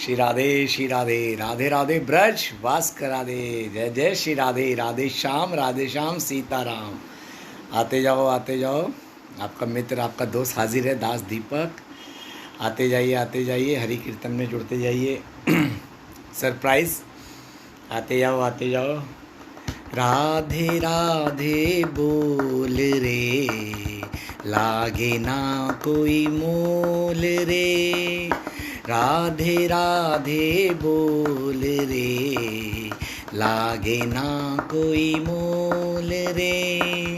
श्री राधे राधे राधे ब्रज वास करा दे। जय जय श्री राधे राधे श्याम सीताराम। आते जाओ आपका मित्र आपका दोस्त हाजिर है, दास दीपक। आते जाइए हरि कीर्तन में जुड़ते जाइए। सरप्राइज। आते जाओ। राधे राधे बोल रे, लागे ना कोई मोल रे। राधे राधे बोल रे, लागे ना कोई मोल रे।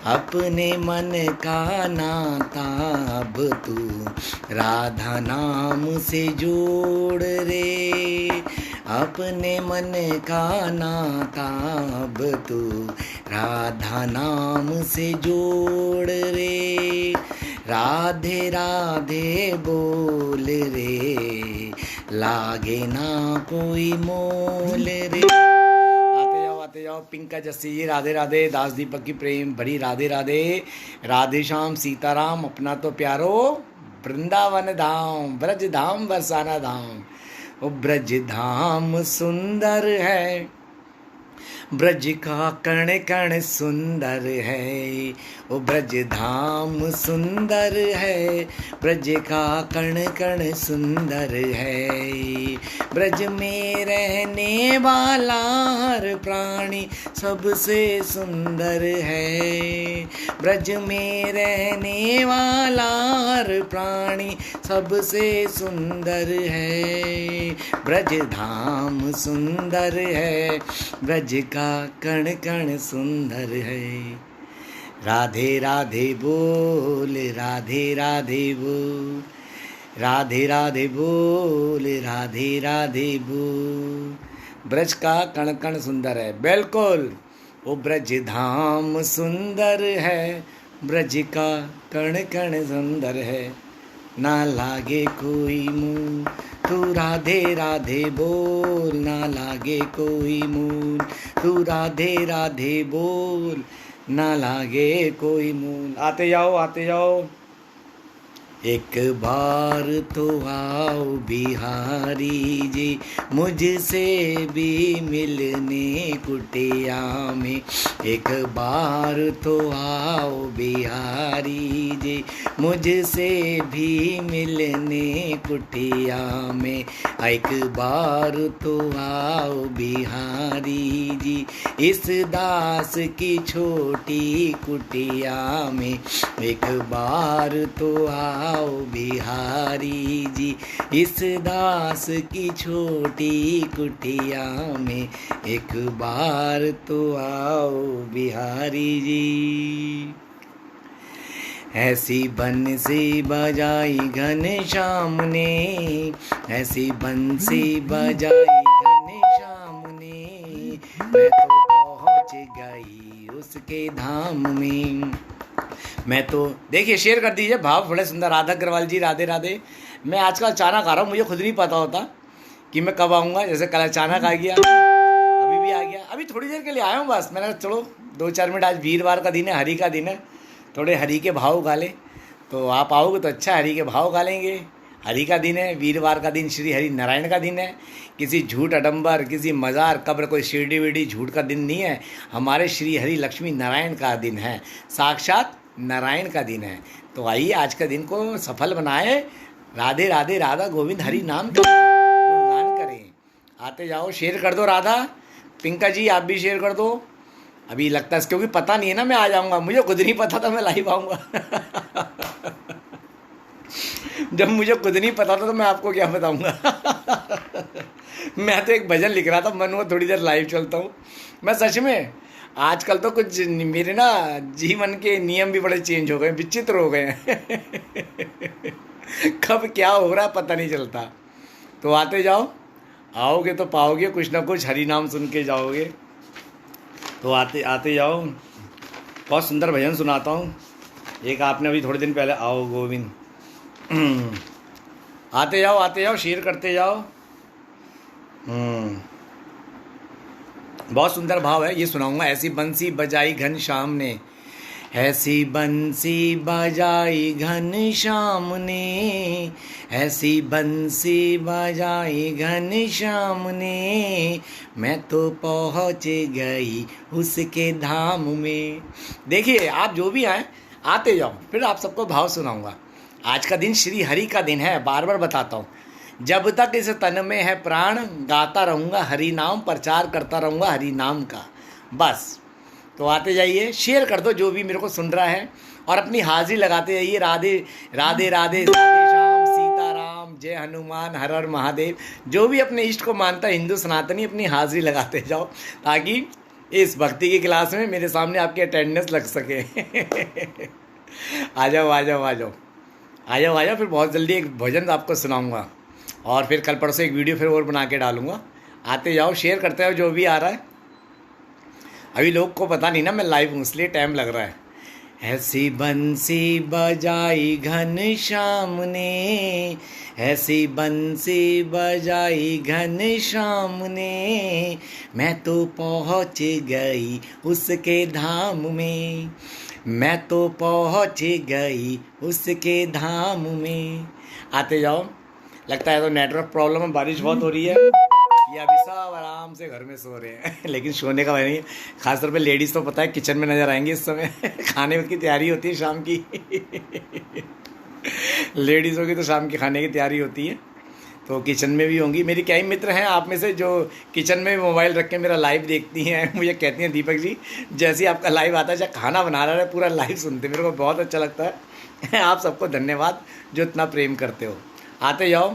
अपने मन का नाता अब तू राधा नाम से जोड़ रे। अपने मन का नाता अब तू राधा नाम से जोड़ रे। राधे राधे बोल रे, लागे ना कोई मोल रे। आते जाओ पिंका जस्सी जी। राधे राधे दास दीपक की प्रेम भरी राधे राधे। राधे श्याम सीताराम। अपना तो प्यारो वृंदावन धाम, ब्रज धाम बरसाना धाम। ओ ब्रज धाम सुंदर है, ब्रज का कण कण सुंदर है। ओ ब्रज धाम सुंदर है, ब्रज का कण कण सुंदर है। ब्रज में रहने वाला हर प्राणी सबसे सुंदर है। ब्रज में रहने वाला हर प्राणी सबसे सुंदर है। ब्रज धाम सुंदर है, ब्रज का कण कण सुंदर है। राधे राधे बोल, राधे राधे बोल, राधे राधे बोल, राधे राधे बोल। ब्रज का कण कण सुंदर है, बिल्कुल। वो ब्रज धाम सुंदर है, ब्रज का कण कण सुंदर है। ना लागे कोई मुंह तू राधे राधे बोल, ना लागे कोई मूल तू राधे राधे बोल, ना लागे कोई मूल। आते जाओ। एक बार तो आओ बिहारी जी, मुझसे भी मिलने कुटिया में। एक बार तो आओ बिहारी जी, मुझसे भी मिलने कुटिया में। एक बार तो आओ बिहारी जी, इस दास की छोटी कुटिया में। एक बार तो आओ बिहारी जी, इस दास की छोटी कुटिया में। एक बार तो आओ बिहारी जी। ऐसी बंसी बजाई घनश्याम ने, ऐसी बंसी बजाई घनश्याम ने। मैं तो पहुँच गई उसके धाम में। मैं तो देखिए शेयर कर दीजिए भाव बड़े सुंदर। राधा अग्रवाल जी राधे राधे। मैं आजकल अचानक आ रहा हूँ, मुझे खुद नहीं पता होता कि मैं कब आऊँगा। जैसे कल अचानक आ गया, अभी भी आ गया। अभी थोड़ी देर के लिए आया हूँ बस। मैंने कहा चलो 2-4 मिनट, आज वीरवार का दिन है, हरि का दिन है, थोड़े हरि के भाव गा लें। तो आप आओगे तो अच्छा, हरि के भाव गा लेंगे। हरि का दिन है, वीरवार का दिन श्री हरि नारायण का दिन है। किसी झूठ अडम्बर, किसी मज़ार कब्र, कोई शिरडी विरडी झूठ का दिन नहीं है। हमारे श्री हरि लक्ष्मी नारायण का दिन है, साक्षात नारायण का दिन है। तो आइए आज का दिन को सफल बनाए। राधे राधे राधा गोविंद हरि नाम का गुणगान करें। आते जाओ, शेयर कर दो। राधा पिंका जी आप भी शेयर कर दो। अभी लगता है क्योंकि पता नहीं है ना मैं आ जाऊंगा, मुझे खुद नहीं पता था मैं लाइव आऊंगा। जब मुझे खुद नहीं पता था तो मैं आपको क्या बताऊंगा। मैं तो एक भजन लिख रहा था, मन हुआ थोड़ी देर लाइव चलता हूँ। मैं सच में आजकल तो कुछ मेरे ना जीवन के नियम भी बड़े चेंज हो गए, विचित्र हो गए हैं। कब क्या हो रहा है पता नहीं चलता। तो आते जाओ, आओगे तो पाओगे कुछ ना कुछ, हरि नाम सुन के जाओगे। तो आते जाओ। बहुत सुंदर भजन सुनाता हूँ। एक आपने अभी थोड़े दिन पहले आओ गोविंद। आते जाओ, शेयर करते जाओ। बहुत सुंदर भाव है, ये सुनाऊंगा। ऐसी बंसी बजाई घनश्याम ने, ऐसी बंसी बजाई घनश्याम ने, ऐसी बंसी बजाई घनश्याम ने, मैं तो पहुँच गई उसके धाम में। देखिए आप जो भी आए आते जाओ, फिर आप सबको भाव सुनाऊंगा। आज का दिन श्री हरि का दिन है, बार बार बताता हूँ। जब तक इस तन में है प्राण, गाता रहूँगा हरि नाम, प्रचार करता रहूँगा हरि नाम का। बस तो आते जाइए, शेयर कर दो जो भी मेरे को सुन रहा है, और अपनी हाजिरी लगाते जाइए। राधे राधे राधे राधे श्याम सीताराम, जय हनुमान, हर हर महादेव। जो भी अपने इष्ट को मानता है हिंदू सनातनी, अपनी हाजिरी लगाते जाओ, ताकि इस भक्ति की क्लास में मेरे सामने आपकी अटेंडेंस लग सके। आ जाओ आ जाओ आ जाओ आ जाओ आ जाओ। फिर बहुत जल्दी एक भजन आपको सुनाऊंगा, और फिर कल परसों एक वीडियो फिर और बना के डालूंगा। आते जाओ, शेयर करते जाओ जो भी आ रहा है। अभी लोग को पता नहीं ना मैं लाइव हूँ, इसलिए टाइम लग रहा है। ऐसी बंसी बजाई घनश्याम ने, ऐसी बंसी बजाई घनश्याम ने, मैं तो पहुँच गई उसके धाम में, मैं तो पहुँच गई उसके धाम में। आते जाओ। लगता है तो नेटवर्क प्रॉब्लम है, बारिश बहुत हो रही है, ये अभी सब आराम से घर में सो रहे हैं। लेकिन सोने का वह नहीं है। खासतौर पे लेडीज़ तो पता है किचन में नज़र आएंगी इस समय। खाने की तैयारी होती है शाम की। लेडीज़ों की तो शाम की खाने की तैयारी होती है, तो किचन में भी होंगी। मेरी कई मित्र हैं आप में से जो किचन में मोबाइल रख के मेरा लाइव देखती हैं। मुझे कहती हैं दीपक जी जैसे ही आपका लाइव आता है, चाहे खाना बना रहा है, पूरा लाइव सुनते, मेरे को बहुत अच्छा लगता है। आप सबको धन्यवाद जो इतना प्रेम करते हो। आते जाओ,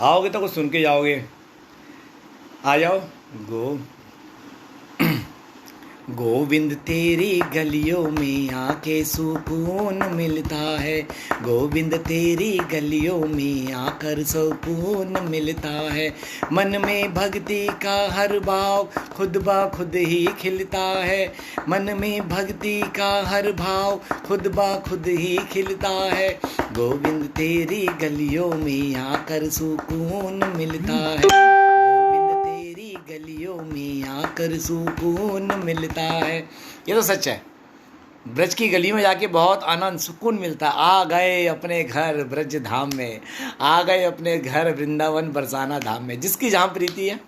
आओगे तो कुछ सुन के जाओगे। आ जाओ। गोविंद तेरी गलियों में आके सुकून मिलता है, गोविंद तेरी गलियों में आकर सुकून मिलता है। मन में भक्ति का हर भाव खुद ब खुद ही खिलता है, मन में भक्ति का हर भाव खुद ब खुद ही खिलता है। गोविंद तेरी गलियों में आकर सुकून मिलता है, गलियों में आकर सुकून मिलता है। ये तो सच है। ब्रज की गलियों में जाके बहुत आनंद सुकून मिलता है। आ गए अपने घर ब्रज धाम में, आ गए अपने घर वृंदावन बरसाना धाम में। जिसकी जहाँ प्रीति है।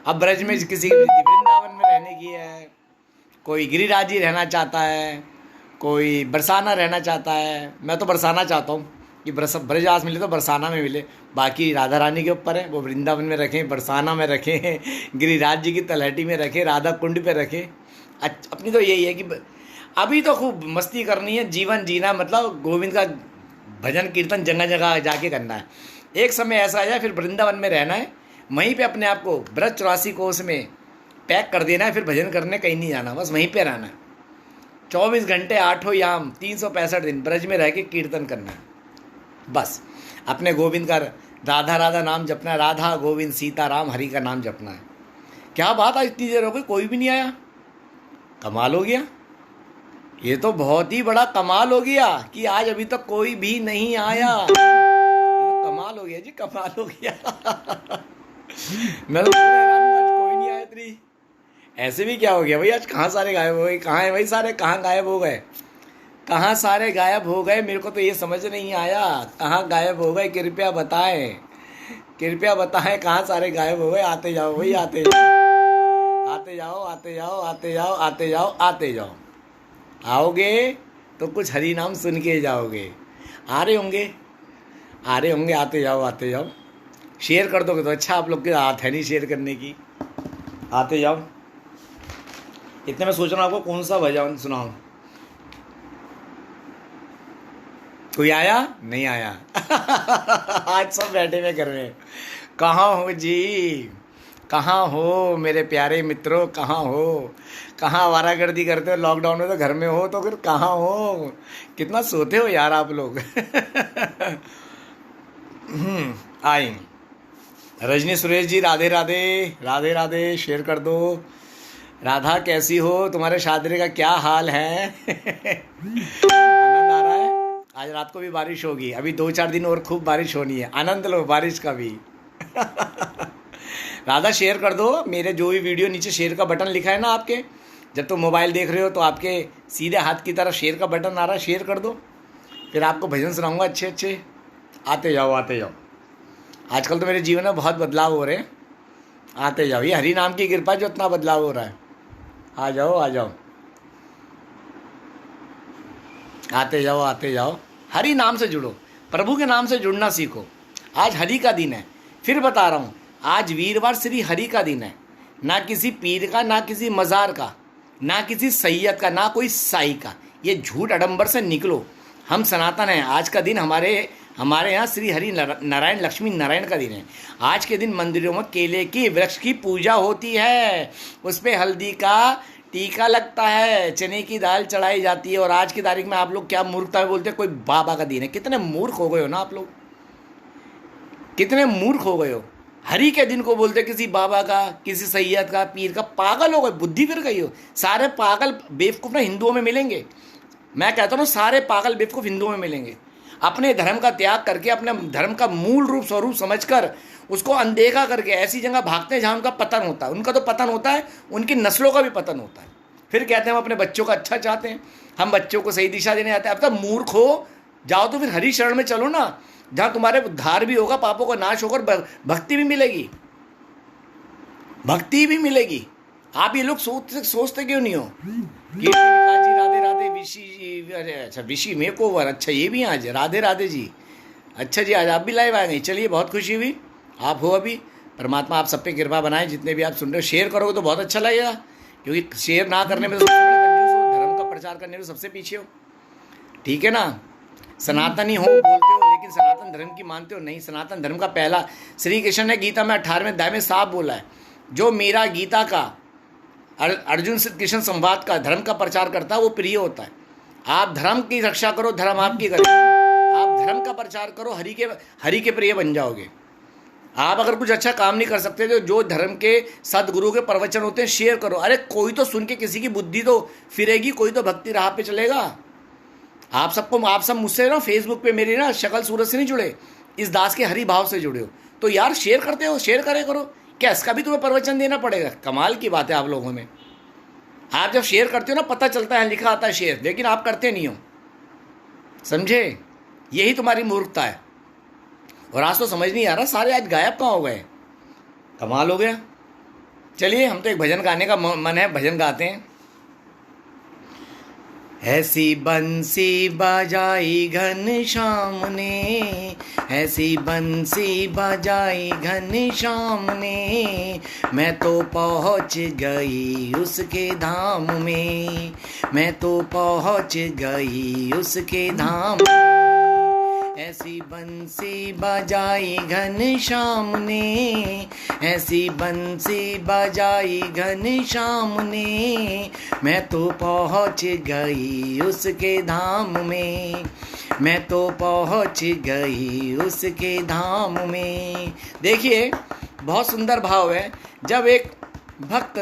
अब ब्रज में किसी की प्रीति वृंदावन में रहने की है, कोई गिरिराज जी रहना चाहता है, कोई बरसाना रहना चाहता है। मैं तो बरसाना चाहता हूँ कि ब्रजवास मिले तो बरसाना में मिले। बाकी राधा रानी के ऊपर है, वो वृंदावन में रखें, बरसाना में रखें, गिरिराज जी की तलहटी में रखें, राधा कुंड पे रखें। अपनी तो यही है कि अभी तो खूब मस्ती करनी है, जीवन जीना, मतलब गोविंद का भजन कीर्तन जगह जगह जाके करना है। एक समय ऐसा आ जाए फिर वृंदावन में रहना है, वहीं पे अपने आप को ब्रज 84 कोस में पैक कर देना है। फिर भजन करने कहीं नहीं जाना, बस वहीं पे रहना है। 24 घंटे 8 याम 365 दिन ब्रज में रह के कीर्तन करना है। बस अपने गोविंद का राधा राधा नाम जपना है, राधा गोविंद सीताराम हरि का नाम जपना है। क्या बात, आज इतनी देर हो गई कोई भी नहीं आया, कमाल हो गया। ये तो बहुत ही बड़ा कमाल हो गया कि आज अभी तक कोई भी नहीं आया। ये तो कमाल हो गया जी, कमाल हो गया। मैं तो आज कोई नहीं आया इतनी। ऐसे भी क्या हो गया भाई, आज कहाँ सारे गायब हो गए? कहाँ है भाई सारे, कहाँ गायब हो गए? कहाँ सारे गायब हो गए? मेरे को तो ये समझ नहीं आया, कहाँ गायब हो गए? कृपया बताएं, कृपया बताएं कहाँ सारे गायब हो गए। आते जाओ भाई, आते जाओ, आते जाओ, आते जाओ, आते जाओ, आते जाओ, आते जाओ। आओगे तो कुछ हरि नाम सुन के जाओगे। आ रहे होंगे, आ रहे होंगे, आते जाओ, आते जाओ। शेयर कर दोगे तो अच्छा, आप लोग के हाथ है नहीं शेयर करने की। आते जाओ। इतने मैं सोच रहा हूँ आपको कौन सा भजन सुनाऊँ। कोई आया नहीं आया? आज सब बैठे हुए घर में। कहाँ हो जी, कहाँ हो मेरे प्यारे मित्रों, कहाँ हो? कहाँ आवारागर्दी करते हो? लॉकडाउन में तो घर में हो, तो फिर कहाँ हो? कितना सोते हो यार आप लोग। आई रजनी सुरेश जी, राधे राधे, राधे राधे, शेयर कर दो। राधा कैसी हो, तुम्हारे शादी का क्या हाल है? आनंद आ रहा है? आज रात को भी बारिश होगी, अभी 2-4 दिन और खूब बारिश होनी है। आनंद लो बारिश का भी। राधा शेयर कर दो। मेरे जो भी वीडियो नीचे शेयर का बटन लिखा है ना आपके, जब तो मोबाइल देख रहे हो तो आपके सीधे हाथ की तरफ शेयर का बटन आ रहा है, शेयर कर दो। फिर आपको भजन सुनाऊंगा अच्छे अच्छे, आते जाओ आते जाओ। आजकल तो मेरे जीवन में बहुत बदलाव हो रहे हैं, आते जाओ। ये हरि नाम की कृपा जो इतना बदलाव हो रहा है। आ जाओ आ जाओ, आते जाओ आते जाओ। हरि नाम से जुड़ो, प्रभु के नाम से जुड़ना सीखो। आज हरि का दिन है, फिर बता रहा हूँ, आज वीरवार श्री हरि का दिन है। ना किसी पीर का, ना किसी मज़ार का, ना किसी सैयद का, ना कोई साई का। ये झूठ आडंबर से निकलो, हम सनातन हैं। आज का दिन हमारे यहाँ श्री हरि नारायण लक्ष्मी नारायण का दिन है। आज के दिन मंदिरों में केले की वृक्ष की पूजा होती है, उस पर हल्दी का टीका लगता है, चने की दाल चढ़ाई जाती है। और आज की तारीख में आप लोग क्या मूर्खता में बोलते हैं कोई बाबा का दिन है। कितने मूर्ख हो गए हो ना आप लोग, कितने मूर्ख हो गए हो। हरि के दिन को बोलते किसी बाबा का, किसी सैयद का, पीर का। पागल हो गए, बुद्धि फिर गई हो। सारे पागल बेवकूफ़ ना हिंदुओं में मिलेंगे। मैं कहता हूँ सारे पागल बेवकूफ़ हिंदुओं में मिलेंगे। अपने धर्म का त्याग करके, अपने धर्म का मूल रूप स्वरूप समझकर उसको अनदेखा करके ऐसी जगह भागते हैं जहाँ उनका पतन होता है। उनका तो पतन होता है, उनकी नस्लों का भी पतन होता है। फिर कहते हैं हम अपने बच्चों का अच्छा चाहते हैं, हम बच्चों को सही दिशा देने आते हैं। अब तक मूर्ख हो जाओ तो फिर हरि शरण में चलो ना, जहाँ तुम्हारे उद्धार भी होगा, पापों का नाश होकर भक्ति भी मिलेगी, भक्ति भी मिलेगी। आप ये लोग सोचते क्यों नहीं हो? कीर्ति जी राधे राधे, विशी जी, अरे अच्छा विशी मेक ओवर, अच्छा ये भी आज राधे राधे जी। अच्छा जी, आज आप भी लाइव आ गए, चलिए बहुत खुशी हुई। आप हो अभी, परमात्मा आप सब पे कृपा बनाए। जितने भी आप सुन रहे हो शेयर करोगे तो बहुत अच्छा लगेगा, क्योंकि शेयर ना करने में तो सबसे बड़े कंजूस हो, धर्म का प्रचार करने में सबसे पीछे हो। ठीक है ना, सनातनी हो बोलते हो लेकिन सनातन धर्म की मानते हो नहीं। सनातन धर्म का पहला, श्री कृष्ण ने गीता में 18वें अध्याय में साफ बोला है, जो मेरा गीता का, अर्जुन से कृष्ण संवाद का, धर्म का प्रचार करता है वो प्रिय होता है। आप धर्म की रक्षा करो, धर्म आपकी करे। आप धर्म का प्रचार करो, हरि के प्रिय बन जाओगे। आप अगर कुछ अच्छा काम नहीं कर सकते तो जो धर्म के सदगुरु के प्रवचन होते हैं शेयर करो। अरे कोई तो सुन के किसी की बुद्धि तो फिरेगी, कोई तो भक्ति राह पे चलेगा। आप सब मुझसे ना फेसबुक पे मेरी ना शक्ल सूरत से नहीं जुड़े, इस दास के हरि भाव से जुड़े हो, तो यार शेयर करते हो, शेयर करे करो। क्या इसका भी तुम्हें प्रवचन देना पड़ेगा? कमाल की बात है आप लोगों में। आप जब शेयर करते हो ना, पता चलता है, लिखा आता है शेयर, लेकिन आप करते नहीं हो, समझे? यही तुम्हारी मूर्खता है। और आज तो समझ नहीं आ रहा, सारे आज गायब कहाँ हो गए, कमाल हो गया। चलिए, हम तो एक भजन गाने का मन है, भजन गाते हैं। ऐसी बंसी बजाई घनश्याम ने, ऐसी बंसी बजाई घनश्याम ने, मैं तो पहुँच गई उसके धाम में, मैं तो पहुँच गई उसके धाम में। ऐसी बंसी बजाई घनश्याम ने, ऐसी बंसी बजाई घनश्याम ने, मैं तो पहुँच गई उसके धाम में, मैं तो पहुँच गई उसके धाम में। देखिए बहुत सुंदर भाव है। जब एक भक्त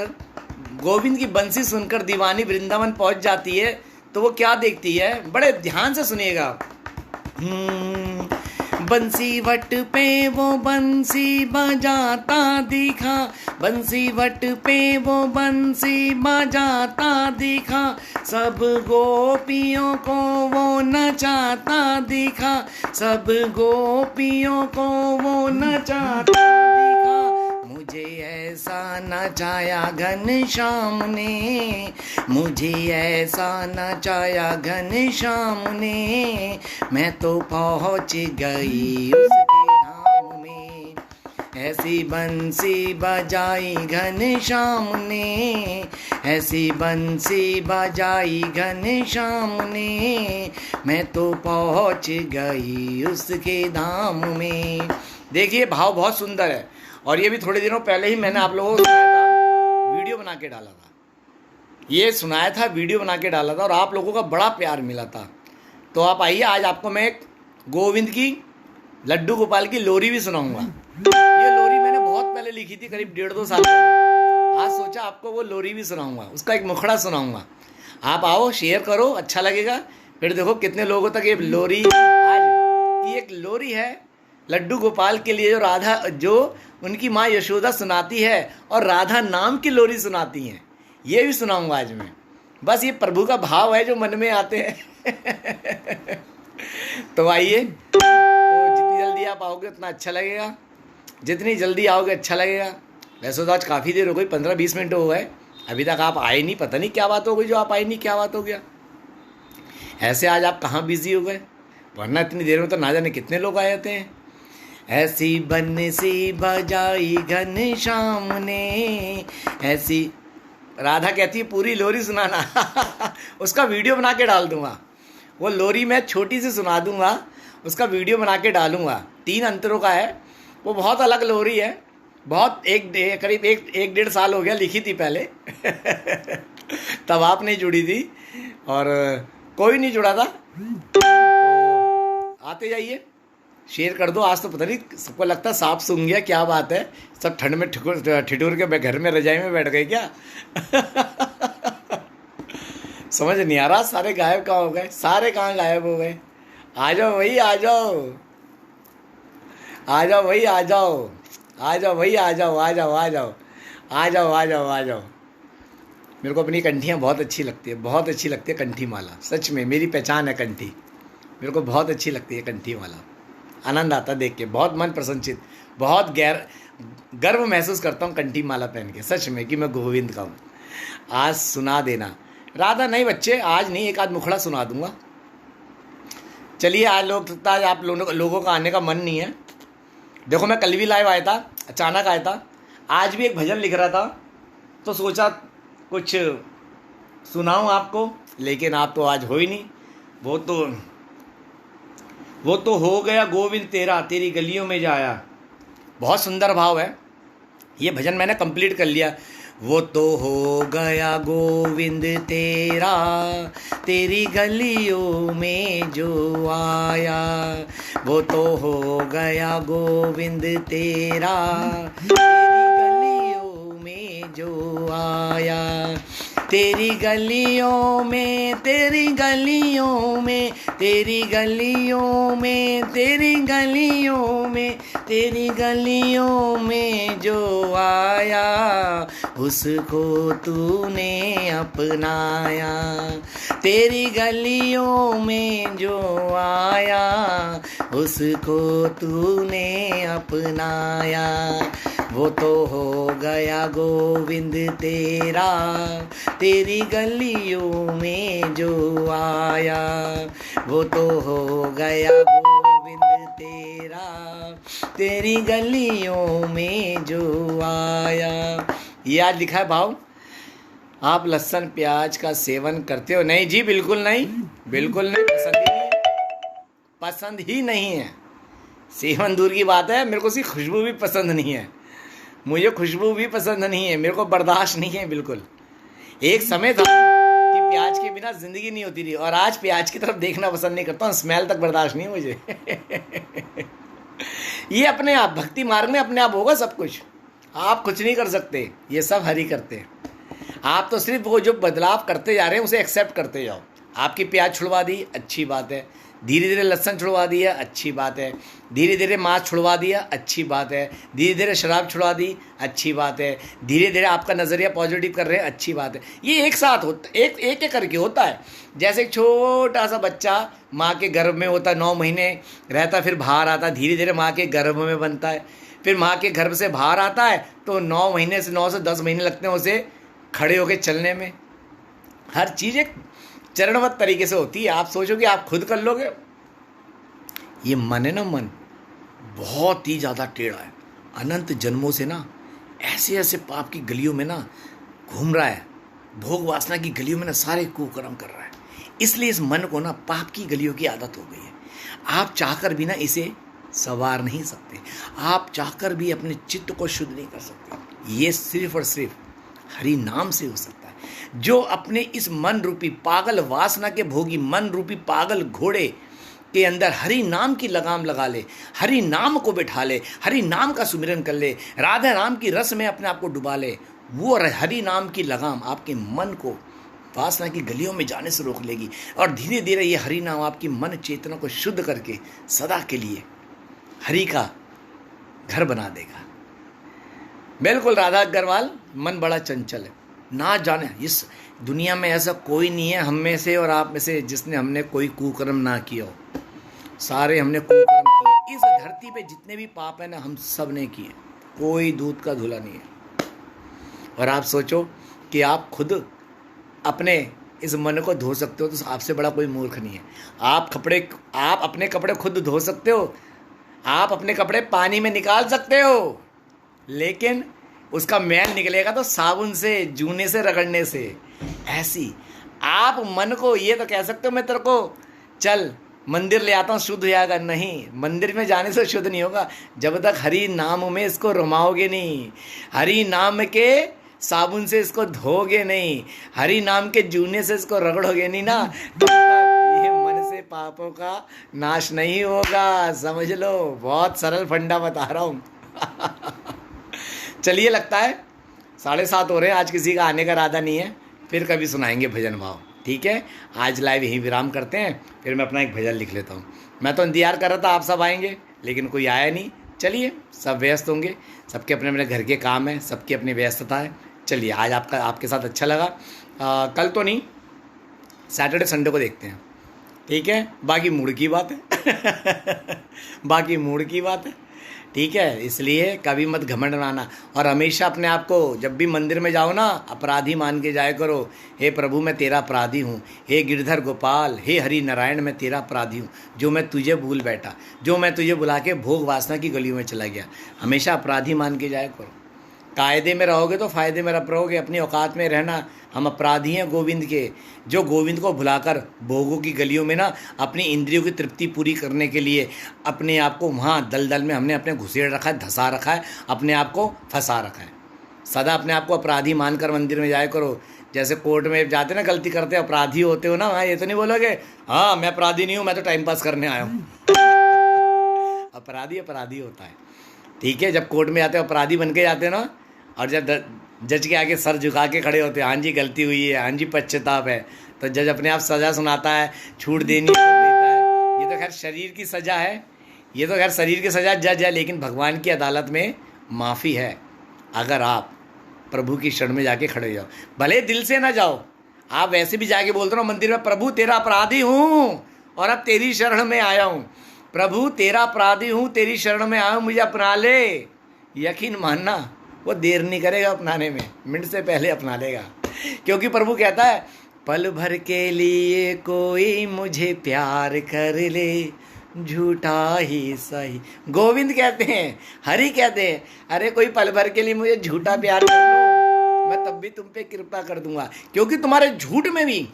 गोविंद की बंसी सुनकर दीवानी वृंदावन पहुँच जाती है तो वो क्या देखती है, बड़े ध्यान से सुनिएगा। बंसी वट पे वो बंसी बजाता दिखा, बंसी वट पे वो बंसी बजाता दिखा, सब गोपियों को वो नचाता दिखा, सब गोपियों को वो नचाता दिखा। मुझे ऐसा नचाया घनश्याम ने, मुझे ऐसा नचाया घनश्याम ने, मैं तो पहुँच गई उसके धाम में। ऐसी बंसी बजाई घनश्याम ने, ऐसी बंसी बजाई घनश्याम ने, मैं तो पहुँच गई उसके धाम में। देखिए भाव बहुत सुंदर है। और ये भी थोड़े दिनों पहले ही मैंने आप लोगों को सुनाया था, वीडियो बना के डाला था, ये सुनाया था, वीडियो बना के डाला था, और आप लोगों का बड़ा प्यार मिला था। तो आप आइए, आज आपको मैं एक गोविंद की, लड्डू गोपाल की लोरी भी सुनाऊंगा। ये लोरी मैंने बहुत पहले लिखी थी, करीब 1.5-2 साल पहले। आज सोचा आपको वो लोरी भी सुनाऊंगा, उसका एक मुखड़ा सुनाऊंगा। आप आओ, शेयर करो, अच्छा लगेगा। फिर देखो कितने लोगों तक ये लोरी, आज ये एक लोरी है लड्डू गोपाल के लिए, जो राधा, जो उनकी माँ यशोदा सुनाती है और राधा नाम की लोरी सुनाती हैं। ये भी सुनाऊंगा आज मैं। बस ये प्रभु का भाव है जो मन में आते हैं। तो आइए, तो जितनी जल्दी आप आओगे उतना अच्छा लगेगा, जितनी जल्दी आओगे अच्छा लगेगा। वैसे तो आज काफ़ी देर हो गई, 15-20 मिनट हो गए, अभी तक आप आए नहीं। पता नहीं क्या बात हो गई जो आप आए नहीं, क्या बात हो गया। ऐसे आज आप कहाँ बिजी हो गए, वरना इतनी देर में तो ना जाने कितने लोग आए जाते हैं। ऐसी बंसी बजाई घनश्याम ने, ऐसी राधा कहती है पूरी लोरी सुनाना। उसका वीडियो बना के डाल दूंगा। वो लोरी मैं छोटी सी सुना दूंगा, उसका वीडियो बना के डालूंगा। 3 अंतरों का है वो, बहुत अलग लोरी है। बहुत करीब एक 1.5 साल हो गया, लिखी थी पहले। तब आप नहीं जुड़ी थी और कोई नहीं जुड़ा था। तो आते जाइए, शेयर कर दो। आज तो पता नहीं सबको लगता सांप सूंघ गया, क्या बात है, सब ठंड में ठिठुर के घर में रजाई में बैठ गए क्या। समझ नहीं आ रहा, सारे गायब कहाँ हो गए, सारे कहाँ गायब हो गए। आ जाओ भाई, आ जाओ, आ जाओ भाई, आ जाओ, आ जाओ भाई, आ जाओ, आ जाओ, आ जाओ, आ जाओ, आ जाओ, आ जाओ। मेरे को अपनी कंठियाँ बहुत अच्छी लगती है, बहुत अच्छी लगती है कंठी माला। सच में मेरी पहचान है कंठी, मेरे को बहुत अच्छी लगती है कंठी माला। आनंद आता देख के, बहुत मन प्रसन्नचित, बहुत गर्व महसूस करता हूँ कंठी माला पहन के, सच में कि मैं गोविंद का हूँ। आज सुना देना। राधा नहीं बच्चे, आज नहीं, एक आध मुखड़ा सुना दूंगा। चलिए, आज आज आप लोगों का आने का मन नहीं है। देखो मैं कल भी लाइव आया था, अचानक आया था। आज भी एक भजन लिख रहा था, तो सोचा कुछ सुनाऊं आपको, लेकिन आप तो आज हो ही नहीं। वो तो हो गया गोविंद तेरा, तेरी गलियों में जाया। बहुत सुंदर भाव है, ये भजन मैंने कंप्लीट कर लिया। वो तो हो गया गोविंद तेरा, तेरी गलियों में जो आया। वो तो हो गया गोविंद तेरा, तेरी गलियों में जो आया। तेरी गलियों में, तेरी गलियों में, तेरी गलियों में, तेरी गलियों में, तेरी गलियों में जो आया, उसको तूने अपनाया। तेरी गलियों में जो आया, उसको तूने अपनाया। वो तो हो गया गोविंद तेरा, तेरी गलियों में जो आया। वो तो हो गया गोविंद तेरा, तेरी गलियों में जो आया। ये आज लिखा है भाव। आप लहसुन प्याज का सेवन करते हो? नहीं जी, बिल्कुल नहीं, बिल्कुल नहीं, पसंद ही नहीं है, पसंद ही नहीं है। सेवन दूर की बात है, मेरे को उसकी खुशबू भी पसंद नहीं है। मुझे खुशबू भी पसंद नहीं है, मेरे को बर्दाश्त नहीं है बिल्कुल। एक समय था कि प्याज के बिना जिंदगी नहीं होती थी, और आज प्याज की तरफ देखना पसंद नहीं करता हूँ, स्मेल तक बर्दाश्त नहीं है मुझे। ये अपने आप भक्ति मार्ग में अपने आप होगा सब कुछ, आप कुछ नहीं कर सकते, ये सब हरि करते हैं। आप तो सिर्फ वो जो बदलाव करते जा रहे हैं उसे एक्सेप्ट करते जाओ। आपकी प्याज छुड़वा दी, अच्छी बात है। धीरे धीरे लहसुन छुड़वा दिया, अच्छी बात है। धीरे धीरे मांस छुड़वा दिया, अच्छी बात है। धीरे धीरे शराब छुड़वा दी, अच्छी बात है। धीरे धीरे आपका नज़रिया पॉजिटिव कर रहे हैं, अच्छी बात है। ये एक साथ होता, एक एक करके होता है। जैसे एक छोटा सा बच्चा माँ के गर्भ में होता, 9 महीने रहता, फिर बाहर आता, धीरे धीरे माँ के गर्भ में बनता है, फिर माँ के गर्भ से बाहर आता है, तो 9 से 10 महीने लगते हैं उसे खड़े होकर चलने में। हर चीज़ एक चरणवत तरीके से होती है। आप सोचो कि आप खुद कर लोगे, ये मन है ना, मन बहुत ही ज़्यादा टेढ़ा है। अनंत जन्मों से ना ऐसे ऐसे पाप की गलियों में ना घूम रहा है, भोग वासना की गलियों में ना सारे कुकर्म कर रहा है। इसलिए इस मन को ना पाप की गलियों की आदत हो गई है। आप चाहकर भी ना इसे संवार नहीं सकते, आप चाहकर भी अपने चित्त को शुद्ध नहीं कर सकते। ये सिर्फ और सिर्फ हरि नाम से हो सकता है। जो अपने इस मन रूपी पागल वासना के भोगी मन रूपी पागल घोड़े के अंदर हरि नाम की लगाम लगा ले, हरि नाम को बिठा ले, हरि नाम का सुमिरन कर ले, राधा नाम की रस में अपने आप को डुबा ले, वो हरि नाम की लगाम आपके मन को वासना की गलियों में जाने से रोक लेगी। और धीरे धीरे ये हरि नाम आपकी मन चेतना को शुद्ध करके सदा के लिए हरि का घर बना देगा। बिल्कुल राधा अग्रवाल, मन बड़ा चंचल है। ना जाने इस दुनिया में ऐसा कोई नहीं है हम में से और आप में से जिसने हमने कोई कुकर्म ना किया हो। सारे हमने कुकर्म किए। इस धरती पे जितने भी पाप है ना हम सब ने किए, कोई दूध का धुला नहीं है। और आप सोचो कि आप खुद अपने इस मन को धो सकते हो तो आपसे बड़ा कोई मूर्ख नहीं है। आप अपने कपड़े खुद धो सकते हो, आप अपने कपड़े पानी में निकाल सकते हो, लेकिन उसका मैल निकलेगा तो साबुन से, जूने से, रगड़ने से। ऐसी आप मन को ये तो कह सकते हो मैं तेरे को चल मंदिर ले आता हूँ शुद्ध हो जाएगा, नहीं, मंदिर में जाने से शुद्ध नहीं होगा जब तक हरि नाम में इसको रमाओगे नहीं, हरि नाम के साबुन से इसको धोगे नहीं, हरि नाम के जूने से इसको रगड़ोगे नहीं ना, तब तक ये मन से पापों का नाश नहीं होगा। समझ लो, बहुत सरल फंडा बता रहा हूँ। चलिए, लगता है 7:30 हो रहे हैं, आज किसी का आने का इरादा नहीं है, फिर कभी सुनाएंगे भजन भाव। ठीक है, आज लाइव यहीं विराम करते हैं, फिर मैं अपना एक भजन लिख लेता हूँ। मैं तो इंतजार कर रहा था आप सब आएंगे, लेकिन कोई आया नहीं। चलिए, सब व्यस्त होंगे, सबके अपने अपने घर के काम है, सबकी अपनी व्यस्तता है। चलिए, आज आपके साथ अच्छा लगा। कल तो नहीं, सैटरडे संडे को देखते हैं। ठीक है, बाकी मूड की बात है। बाकी मूड की बात है। ठीक है, इसलिए कभी मत घमंड बनाना, और हमेशा अपने आप को जब भी मंदिर में जाओ ना अपराधी मान के जाया करो। हे प्रभु मैं तेरा अपराधी हूँ, हे गिरधर गोपाल, हे हरि नारायण मैं तेरा अपराधी हूँ, जो मैं तुझे भूल बैठा, जो मैं तुझे बुला के भोग वासना की गलियों में चला गया। हमेशा अपराधी मान के जाया करो। कायदे में रहोगे तो फ़ायदे में रहोगे, अपनी औकात में रहना। हम अपराधी हैं गोविंद के, जो गोविंद को भुलाकर भोगों की गलियों में ना अपनी इंद्रियों की तृप्ति पूरी करने के लिए अपने आप को वहाँ दलदल में हमने अपने घुसेड़ रखा है, धंसा रखा है, अपने आप को फंसा रखा है। सदा अपने आप को अपराधी मानकर मंदिर में जाया करो। जैसे कोर्ट में जाते ना, गलती करते अपराधी होते हो ना, वहाँ ये तो नहीं बोलोगे हाँ मैं अपराधी नहीं हूँ, मैं तो टाइम पास करने आया हूँ। अपराधी अपराधी होता है। ठीक है, जब कोर्ट में जाते हो अपराधी बन के जाते हो ना, और जब जज के आगे सर झुका के खड़े होते हैं, हाँ जी गलती हुई है, हाँ जी पश्चाताप है, तो जज अपने आप सज़ा सुनाता है, छूट देनी है तो देता है। ये तो खैर शरीर की सज़ा है, ये तो खैर शरीर की सज़ा जज है, लेकिन भगवान की अदालत में माफ़ी है अगर आप प्रभु की शरण में जाके खड़े हो जाओ। भले दिल से ना जाओ, आप वैसे भी जाके बोलते हो मंदिर में, प्रभु तेरा अपराधी हूँ और अब तेरी शरण में आया हूँ, प्रभु तेरा अपराधी हूँ, तेरी शरण में आया हूँ, मुझे अपना ले। यकीन मानना वो देर नहीं करेगा अपनाने में, मिनट से पहले अपना लेगा। क्योंकि प्रभु कहता है पल भर के लिए कोई मुझे प्यार कर ले, झूठा ही सही। गोविंद कहते हैं, हरि कहते हैं, अरे कोई पल भर के लिए मुझे झूठा प्यार कर लो, मैं तब भी तुम पे कृपा कर दूंगा। क्योंकि तुम्हारे झूठ में भी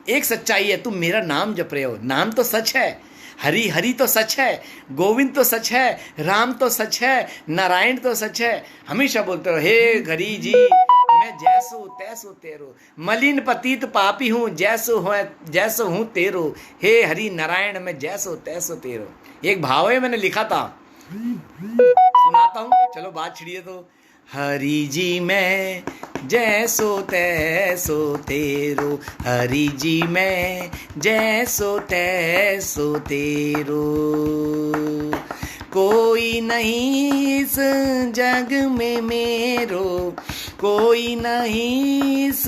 एक सच्चाई है, तुम मेरा नाम जप रहे हो, नाम तो सच है, हरि हरि तो सच है, गोविंद तो सच है, राम तो सच है, नारायण तो सच है। हमेशा बोलते रहो हे हरि जी मैं जैसो तैसो तेरो, मलिन पतित पापी हूँ जैसो हूँ तेरो, हे हरि नारायण मैं जैसो तैसो तेरो। एक भाव है मैंने लिखा था, सुनाता हूँ, चलो बात छिड़िए तो। हरि जी मैं जैसो तैसो तेरो, हरि जी मैं जैसो तैसो तेरो, कोई नहीं इस जग में मेरो, कोई नहीं इस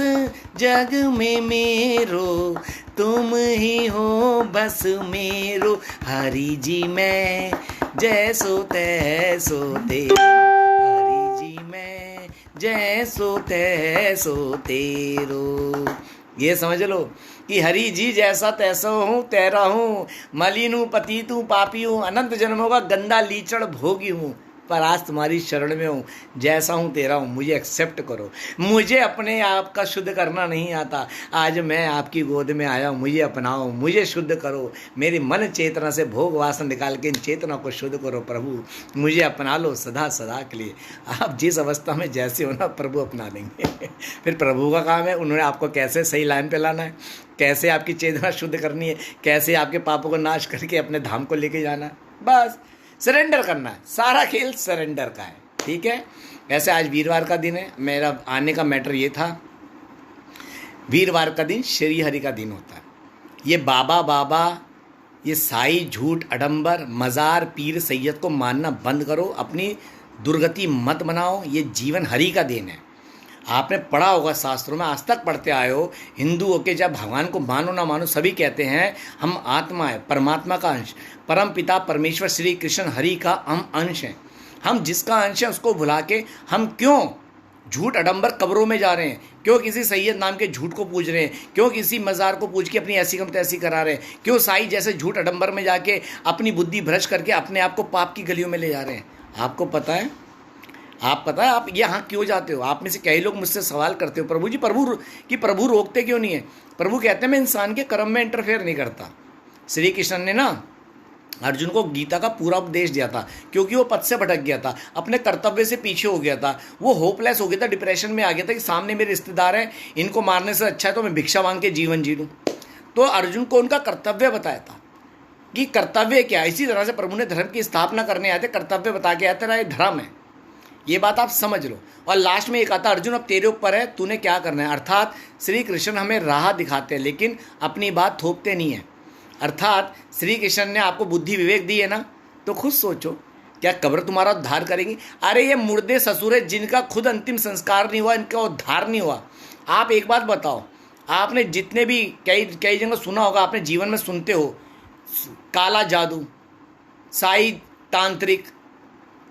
जग में मेरो, तुम ही हो बस मेरो, हरि जी मैं जैसो तैसो तेरो, जैसो तैसो तेरो। ये समझ लो कि हरि जी जैसा तैसो हूँ, तेरा हूँ, मलिन हूँ, पतित हूँ, पापी हूँ, अनंत जन्मों का गंदा लीचड़ भोगी हूँ, पर आज तुम्हारी शरण में हूँ, जैसा हूँ तेरा हूँ, मुझे एक्सेप्ट करो। मुझे अपने आप का शुद्ध करना नहीं आता, आज मैं आपकी गोद में आया हूँ, मुझे अपनाओ, मुझे शुद्ध करो, मेरी मन चेतना से भोग वासना निकाल के इन चेतना को शुद्ध करो प्रभु, मुझे अपना लो सदा सदा के लिए। आप जिस अवस्था में जैसे हो ना, प्रभु अपना लेंगे। फिर प्रभु का काम है, उन्होंने आपको कैसे सही लाइन पे लाना है, कैसे आपकी चेतना शुद्ध करनी है, कैसे आपके पापों को नाश करके अपने धाम को लेके जाना है। बस सरेंडर करना है, सारा खेल सरेंडर का है। ठीक है, वैसे आज वीरवार का दिन है, मेरा आने का मैटर ये था, वीरवार का दिन श्री हरि का दिन होता है। ये बाबा बाबा, ये साई, झूठ, अडंबर, मज़ार, पीर, सैयद को मानना बंद करो, अपनी दुर्गति मत बनाओ। ये जीवन हरि का देन है। आपने पढ़ा होगा शास्त्रों में, आज तक पढ़ते आए हो, हिंदू होके जब भगवान को मानो ना मानो सभी कहते हैं हम आत्मा है, परमात्मा का अंश, परम पिता परमेश्वर श्री कृष्ण हरि का हम अंश हैं। हम जिसका अंश है उसको भुला के हम क्यों झूठ अडंबर कब्रों में जा रहे हैं, क्यों किसी सैयद नाम के झूठ को पूज रहे हैं, क्यों किसी मज़ार को पूज के अपनी ऐसी कम तैसी करा रहे हैं, क्यों साई जैसे झूठ अडंबर में जाके अपनी बुद्धि भ्रष्ट करके अपने आप को पाप की गलियों में ले जा रहे हैं। आपको पता है, आप यहाँ क्यों जाते हो? आप में से कई लोग मुझसे सवाल करते हो, प्रभु जी प्रभु रोकते क्यों नहीं है? प्रभु कहते हैं मैं इंसान के कर्म में इंटरफेयर नहीं करता। श्री कृष्ण ने ना अर्जुन को गीता का पूरा उपदेश दिया था, क्योंकि वो पथ से भटक गया था, अपने कर्तव्य से पीछे हो गया था, वो होपलेस हो गया था, डिप्रेशन में आ गया था कि सामने मेरे रिश्तेदार हैं, इनको मारने से अच्छा है तो मैं भिक्षा मांग के जीवन जी लूँ। तो अर्जुन को उनका कर्तव्य बताया था कि कर्तव्य क्या है। इसी तरह से प्रभु ने धर्म की स्थापना करने आए थे, कर्तव्य बता के आए थे, ये धर्म है, ये बात आप समझ लो। और लास्ट में एक आता, अर्जुन अब तेरे ऊपर है, तूने क्या करना है। अर्थात श्री कृष्ण हमें राह दिखाते हैं लेकिन अपनी बात थोपते नहीं है। अर्थात श्री कृष्ण ने आपको बुद्धि विवेक दी है ना, तो खुद सोचो क्या कब्र तुम्हारा उद्धार करेगी? अरे ये मुर्दे ससुर है जिनका खुद अंतिम संस्कार नहीं हुआ, इनका उद्धार नहीं हुआ। आप एक बात बताओ, आपने जितने भी कई जगह सुना होगा, आपने जीवन में सुनते हो, काला जादू, साई तांत्रिक,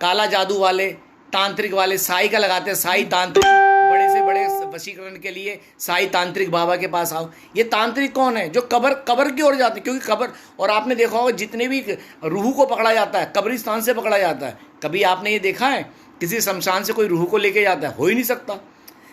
काला जादू वाले, तांत्रिक वाले, साई का लगाते हैं, साई तांत्रिक, बड़े से बड़े वशीकरण के लिए साई तांत्रिक बाबा के पास आओ। ये तांत्रिक कौन है? जो कब्र की ओर जाते हैं, क्योंकि कब्र, और आपने देखा होगा जितने भी रूह को पकड़ा जाता है कब्रिस्तान से पकड़ा जाता है। कभी आपने ये देखा है किसी शमशान से कोई रूह को लेके जाता है? हो ही नहीं सकता।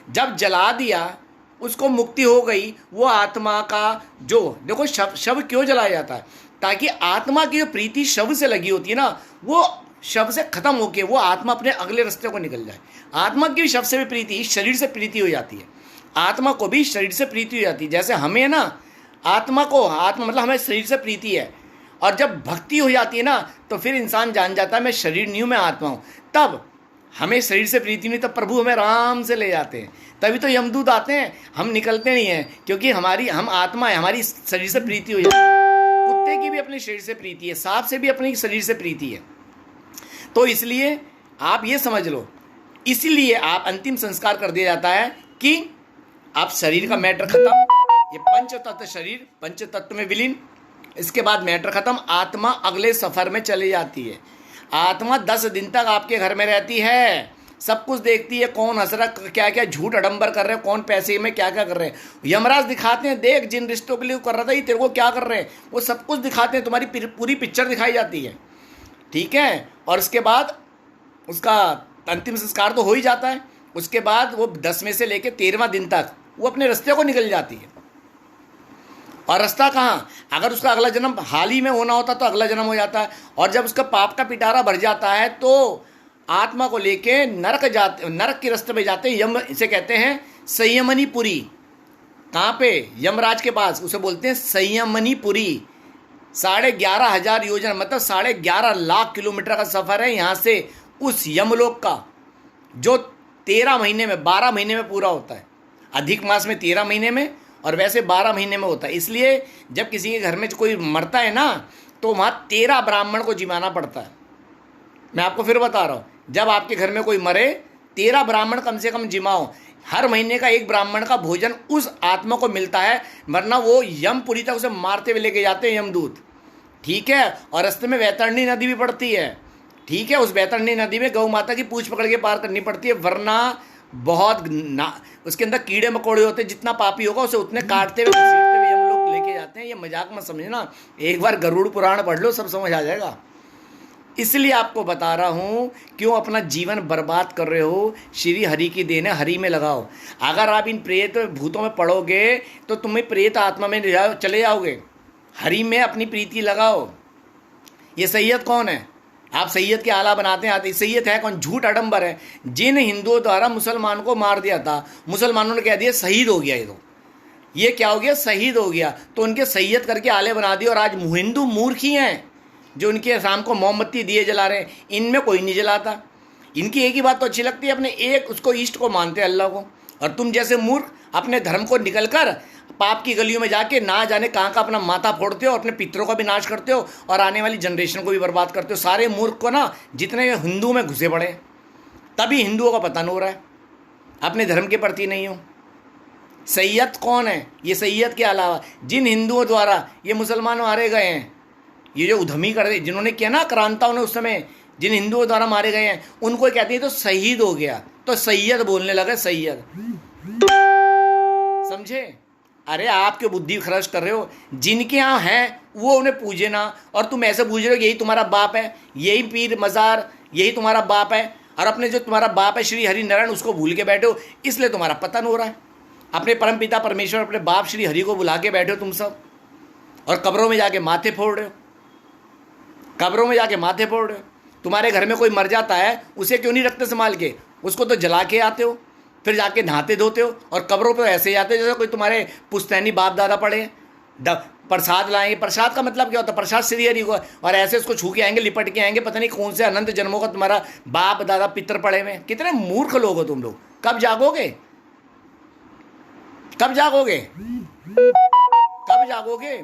जब जला दिया उसको मुक्ति हो गई, वो आत्मा का जो देखो शव क्यों जलाया जाता है? ताकि आत्मा की जो प्रीति शव से लगी होती है ना, वो शव से खत्म होके वो आत्मा अपने अगले रास्ते को निकल जाए। आत्मा की भी शव से भी प्रीति, शरीर से प्रीति हो जाती है, आत्मा को भी शरीर से प्रीति हो जाती है। जैसे हमें ना आत्मा मतलब हमें शरीर से प्रीति है, और जब भक्ति हो जाती है ना तो फिर इंसान जान जाता है मैं शरीर नहीं हूँ, मैं आत्मा हूँ। तब हमें शरीर से प्रीति नहीं, तब प्रभु हमें आराम से ले जाते हैं। तभी तो यमदूत आते हैं, हम निकलते नहीं हैं, क्योंकि हम आत्मा है, हमारी शरीर से प्रीति हो जाती है। कुत्ते की भी अपने शरीर से प्रीति है, सांप से भी अपनी शरीर से प्रीति है। तो इसलिए आप ये समझ लो, इसलिए आप अंतिम संस्कार कर दिया जाता है कि आप शरीर का मैटर खत्म, ये पंच तत्व शरीर पंच तत्व में विलीन, इसके बाद मैटर खत्म, आत्मा अगले सफर में चली जाती है। आत्मा 10 दिन तक आपके घर में रहती है, सब कुछ देखती है, कौन हंस रहा, क्या क्या झूठ अडंबर कर रहे हैं, कौन पैसे में क्या क्या कर रहे हैं। यमराज दिखाते हैं, देख जिन रिश्तों के लिए कर रहा था ये तेरे को क्या कर रहे हैं, वो सब कुछ दिखाते हैं, तुम्हारी पूरी पिक्चर दिखाई जाती है, ठीक है। और उसके बाद उसका अंतिम संस्कार तो हो ही जाता है। उसके बाद वो 10वें से लेकर 13वां दिन तक वो अपने रास्ते को निकल जाती है। और रास्ता कहाँ? अगर उसका अगला जन्म हाल ही में होना होता तो अगला जन्म हो जाता है, और जब उसका पाप का पिटारा भर जाता है तो आत्मा को लेके नरक के रास्ते में जाते हैं। यम इसे कहते हैं संयमनीपुरी। कहाँ पे? यमराज के पास, उसे बोलते हैं संयमनीपुरी। 11,500 योजन मतलब 11.5 लाख किलोमीटर का सफ़र है यहाँ से उस यमलोक का, जो 13 महीने में 12 महीने में पूरा होता है। अधिक मास में 13 महीने में और वैसे 12 महीने में होता है। इसलिए जब किसी के घर में कोई मरता है ना तो वहाँ 13 ब्राह्मण को जिमाना पड़ता है। मैं आपको फिर बता रहा हूँ, जब आपके घर में कोई मरे 13 ब्राह्मण कम से कम जिमाओ। हर महीने का एक ब्राह्मण का भोजन उस आत्मा को मिलता है, वरना वो यमपुरी तक उसे मारते हुए लेके जाते हैं यमदूत, ठीक है। और रास्ते में वैतरणी नदी भी पड़ती है, ठीक है। उस वैतरणी नदी में गौ माता की पूंछ पकड़ के पार करनी पड़ती है, वरना उसके अंदर कीड़े मकोड़े होते हैं, जितना पापी होगा उसे उतने काटते हुए घसीटते हुए हम लोग लेके जाते हैं। ये मजाक मत समझना, एक बार गरुड़ पुराण पढ़ लो, सब समझ आ जाएगा। इसलिए आपको बता रहा हूँ, क्यों अपना जीवन बर्बाद कर रहे हो? श्री हरि की देन है, हरि में लगाओ। अगर आप इन प्रेत भूतों में पड़ोगे तो तुम्हें प्रेत आत्मा में चले जाओगे। हरि में अपनी प्रीति लगाओ। ये सैयद कौन है? आप सैयद के आला बनाते हैं, सैयद है कौन? झूठ अडंबर है। जिन हिंदुओं द्वारा मुसलमान को मार दिया था, मुसलमानों ने कह दिया शहीद हो गया, ये क्या हो गया? शहीद हो गया। तो उनके सैयद करके आले बना दिए, और आज हिंदू मूर्ख ही हैं जो उनके शाम को मोमबत्ती दिए जला रहे हैं। इनमें कोई नहीं जलाता। इनकी एक ही बात तो अच्छी लगती है, अपने एक उसको ईष्ट को मानते हैं, अल्लाह को। और तुम जैसे मूर्ख अपने धर्म को निकल कर पाप की गलियों में जाके ना जाने कहाँ का अपना माथा फोड़ते हो, अपने पितरों का भी नाश करते हो और आने वाली जनरेशन को भी बर्बाद करते हो। सारे मूर्ख को ना जितने हिंदू में घुसे पड़े, तभी हिंदुओं का पतन हो रहा है। अपने धर्म के प्रति नहीं हो। सैयद कौन है? ये सैयद के अलावा जिन हिंदुओं द्वारा ये मुसलमान मारे गए हैं, ये जो उधमी कर रहे, जिन्होंने किया ना क्रांताओं ने उस समय, जिन हिंदुओं द्वारा मारे गए हैं, उनको कहते हैं तो शहीद हो गया, तो सैयद बोलने लगे, सैयद। समझे? अरे आप क्यों बुद्धि खर्च कर रहे हो? जिनके यहाँ हैं वो उन्हें पूजे ना, और तुम ऐसे पूछ रहे हो यही तुम्हारा बाप है, यही पीर मज़ार यही तुम्हारा बाप है, और अपने जो तुम्हारा बाप है श्री हरि नारायण उसको भूल के बैठे हो, इसलिए तुम्हारा पतन हो रहा है। अपने परम पिता परमेश्वर, अपने बाप श्री हरि को बुला के बैठे हो तुम सब, और कब्रों में जाके माथे फोड़ रहे हो, कब्रों में जाके माथे फोड़ रहे हो। तुम्हारे घर में कोई मर जाता है, उसे क्यों नहीं रखते संभाल के? उसको तो जला के आते हो, फिर जाके नहाते धोते हो, और कब्रों पे ऐसे ही आते हो जैसे कोई तुम्हारे पुश्तैनी बाप दादा पड़े। प्रसाद लाएंगे, प्रसाद का मतलब क्या होता है? प्रसाद श्री हरि को, और ऐसे उसको छू के आएंगे, लिपट के आएंगे, पता नहीं कौन से अनंत जन्मों का तुम्हारा बाप दादा पितर पड़े हुए। कितने मूर्ख लोग हो तुम लोग। कब जागोगे? कब जागोगे? कब जागोगे?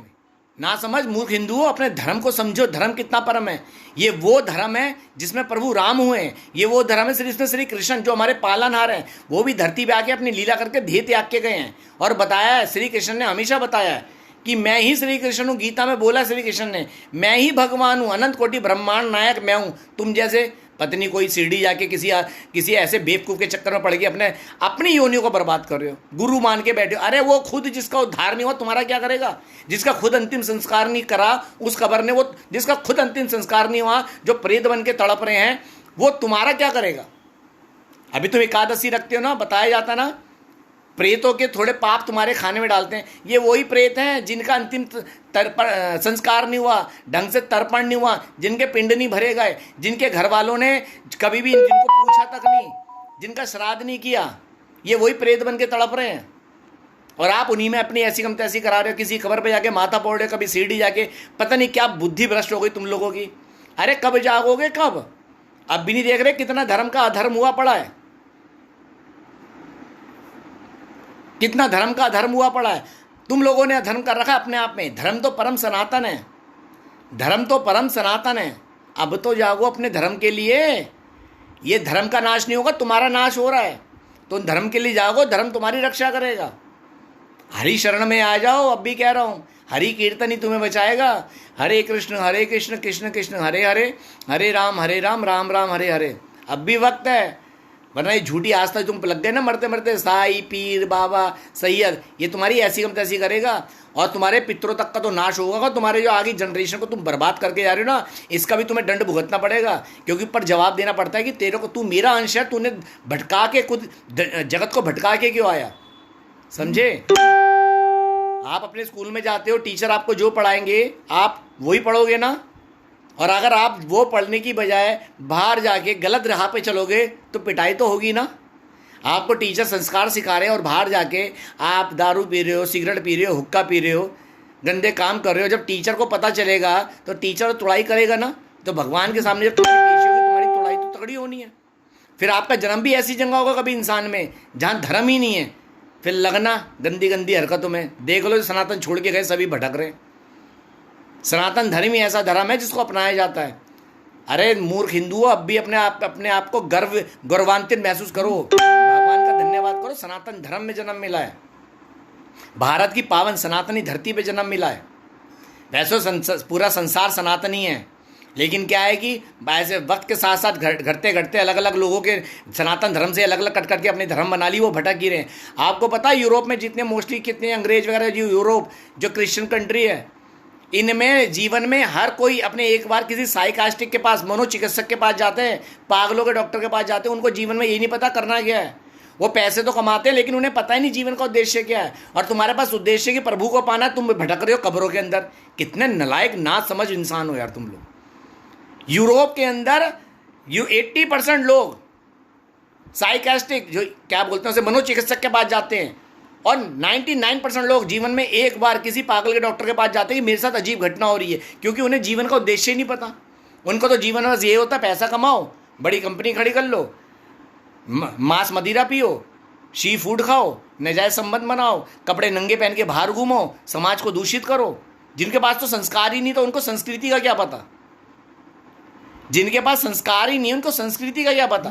ना समझ मूर्ख हिंदू हो, अपने धर्म को समझो। धर्म कितना परम है। ये वो धर्म है जिसमें प्रभु राम हुए हैं, ये वो धर्म है श्री कृष्ण जो हमारे पालनहार हैं, वो भी धरती पे आके अपनी लीला करके देह त्याग के गए हैं। और बताया है श्री कृष्ण ने, हमेशा बताया है कि मैं ही श्री कृष्ण हूँ। गीता में बोला श्री कृष्ण ने, मैं ही भगवान हूँ, अनंत कोटि ब्रह्मांड नायक मैं हूँ। तुम जैसे पत्नी कोई सीढ़ी जाके किसी ऐसे बेवकूफ़ के चक्कर में पड़ गई, अपनी योनियों को बर्बाद कर रहे हो, गुरु मान के बैठे हो। अरे वो खुद जिसका उद्धार नहीं हुआ तुम्हारा क्या करेगा? जिसका खुद अंतिम संस्कार नहीं करा उस कबर ने, वो जिसका खुद अंतिम संस्कार नहीं हुआ, जो प्रेत बन के तड़प रहे हैं, वो तुम्हारा क्या करेगा? अभी तुम एकादशी रखते हो ना, बताया जाता ना, प्रेतों के थोड़े पाप तुम्हारे खाने में डालते हैं। ये वही प्रेत हैं जिनका अंतिम संस्कार नहीं हुआ, ढंग से तर्पण नहीं हुआ, जिनके पिंड नहीं भरे गए, जिनके घर वालों ने कभी भी जिनको पूछा तक नहीं, जिनका श्राद्ध नहीं किया, ये वही प्रेत बन के तड़प रहे हैं। और आप उन्हीं में अपनी ऐसी कम तैसी करा रहे हो, किसी खबर पे जाके माथा फोड़ रहे हो, कभी सीढ़ी जाके, पता नहीं क्या बुद्धि भ्रष्ट हो गई तुम लोगों की। अरे कब जागोगे? कब? अब भी नहीं देख रहे कितना धर्म का अधर्म हुआ पड़ा है, कितना धर्म का अधर्म हुआ पड़ा है। तुम लोगों ने अधर्म कर रखा है अपने आप में। धर्म तो परम सनातन है, धर्म तो परम सनातन है। अब तो जागो अपने धर्म के लिए। ये धर्म का नाश नहीं होगा, तुम्हारा नाश हो रहा है। तो धर्म के लिए जागो, धर्म तुम्हारी रक्षा करेगा। हरि शरण में आ जाओ। अब भी कह रहा हूँ, हरि कीर्तन ही तुम्हें बचाएगा। हरे कृष्ण कृष्ण कृष्ण हरे हरे, हरे राम राम राम हरे हरे। अब भी वक्त है, वरना ये झूठी आस्था तुम लग गए ना मरते मरते, साई पीर बाबा सैयद, ये तुम्हारी ऐसी कम तैसी करेगा, और तुम्हारे पितरों तक का तो नाश होगा। तुम्हारे जो आगे जनरेशन को तुम बर्बाद करके जा रहे हो ना, इसका भी तुम्हें दंड भुगतना पड़ेगा, क्योंकि पर जवाब देना पड़ता है कि तेरे को, तू मेरा अंश है, तूने भटका के खुद जगत को भटका के क्यों आया? समझे? आप अपने स्कूल में जाते हो, टीचर आपको जो पढ़ाएंगे आप वही पढ़ोगे ना। और अगर आप वो पढ़ने की बजाय बाहर जाके गलत राह पे चलोगे तो पिटाई तो होगी ना। आपको टीचर संस्कार सिखा रहे हैं और बाहर जाके आप दारू पी रहे हो, सिगरेट पी रहे हो, हुक्का पी रहे हो, गंदे काम कर रहे हो। जब टीचर को पता चलेगा तो टीचर तुड़ाई करेगा ना। तो भगवान के सामने जब तुम्हारी पेशी होगी, तुम्हारी तुड़ाई तो तगड़ी होनी है। फिर आपका जन्म भी ऐसी जगह होगा कभी इंसान में जहाँ धर्म ही नहीं है, फिर लगना गंदी गंदी हरकतों में। देख लो, सनातन छोड़ के गए सभी भटक रहे। सनातन धर्म ही ऐसा धर्म है जिसको अपनाया जाता है। अरे मूर्ख हिंदुओं, अब भी अपने आप को गौरवान्वित महसूस करो, भगवान का धन्यवाद करो। सनातन धर्म में जन्म मिला है, भारत की पावन सनातनी धरती पे जन्म मिला है। वैसे पूरा संसार सनातनी है, लेकिन क्या है कि ऐसे वक्त के साथ साथ घटते घटते अलग अलग लोगों के सनातन धर्म से अलग अलग कट करके अपने धर्म बना ली, वो भटक ही रहे हैं। आपको पता है यूरोप में जितने मोस्टली कितने अंग्रेज वगैरह, जो यूरोप जो क्रिश्चियन कंट्री है, इनमें जीवन में हर कोई अपने एक बार किसी साइकास्टिक के पास, मनोचिकित्सक के पास जाते हैं, पागलों के डॉक्टर के पास जाते हैं। उनको जीवन में ये नहीं पता करना क्या है। वो पैसे तो कमाते हैं लेकिन उन्हें पता ही नहीं जीवन का उद्देश्य क्या है। और तुम्हारे पास उद्देश्य कि प्रभु को पाना, तुम भटक रहे हो कब्रों के अंदर। कितने नालायक ना समझ इंसान हो यार तुम लोग। यूरोप के अंदर 80% लोग साइकास्टिक, जो क्या बोलते हैं उसे, मनोचिकित्सक के पास जाते हैं, और 99% लोग जीवन में एक बार किसी पागल के डॉक्टर के पास जाते हैं कि मेरे साथ अजीब घटना हो रही है, क्योंकि उन्हें जीवन का उद्देश्य ही नहीं पता। उनको तो जीवन में ये होता है पैसा कमाओ, बड़ी कंपनी खड़ी कर लो, मांस मदिरा पियो, शी फूड खाओ, नाजायज संबंध बनाओ, कपड़े नंगे पहन के बाहर घूमो, समाज को दूषित करो। जिनके पास तो संस्कार ही नहीं, तो उनको संस्कृति का क्या पता। जिनके पास संस्कार ही नहीं, उनको संस्कृति का क्या पता।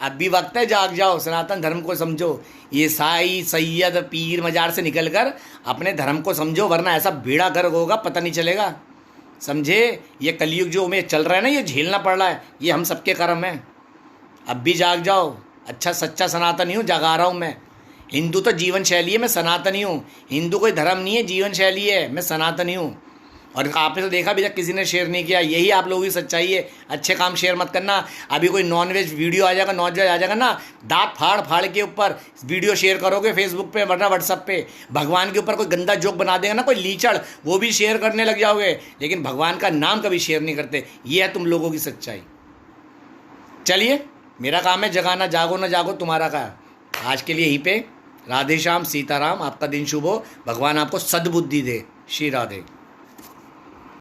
अब भी वक्त है, जाग जाओ, सनातन धर्म को समझो। ये साई सैयद पीर मजार से निकलकर अपने धर्म को समझो, वरना ऐसा बेड़ा गर्क होगा पता नहीं चलेगा। समझे? ये कलयुग जो में चल रहा है ना, ये झेलना पड़ रहा है, ये हम सबके कर्म है। अब भी जाग जाओ। अच्छा सच्चा सनातनी हूँ, जगा रहा हूँ मैं। हिंदू तो जीवन शैली है, मैं सनातनी हूँ। हिंदू कोई धर्म नहीं है, जीवन शैली है, मैं सनातनी हूँ। और आपने तो देखा भी जब किसी ने शेयर नहीं किया, यही आप लोगों की सच्चाई है। अच्छे काम शेयर मत करना। अभी कोई नॉनवेज वीडियो आ जाएगा, नॉनवेज आ जाएगा ना, दांत फाड़ फाड़ के ऊपर वीडियो शेयर करोगे फेसबुक पे वरना व्हाट्सअप पे। भगवान के ऊपर कोई गंदा जोक बना देगा ना कोई लीचड़, वो भी शेयर करने लग जाओगे, लेकिन भगवान का नाम कभी शेयर नहीं करते। ये है तुम लोगों की सच्चाई। चलिए, मेरा काम है जगाना, जागो ना जागो तुम्हारा का। आज के लिए यहीं पे राधे श्याम सीताराम। आपका दिन शुभ हो, भगवान आपको सद्बुद्धि दे। श्री राधे।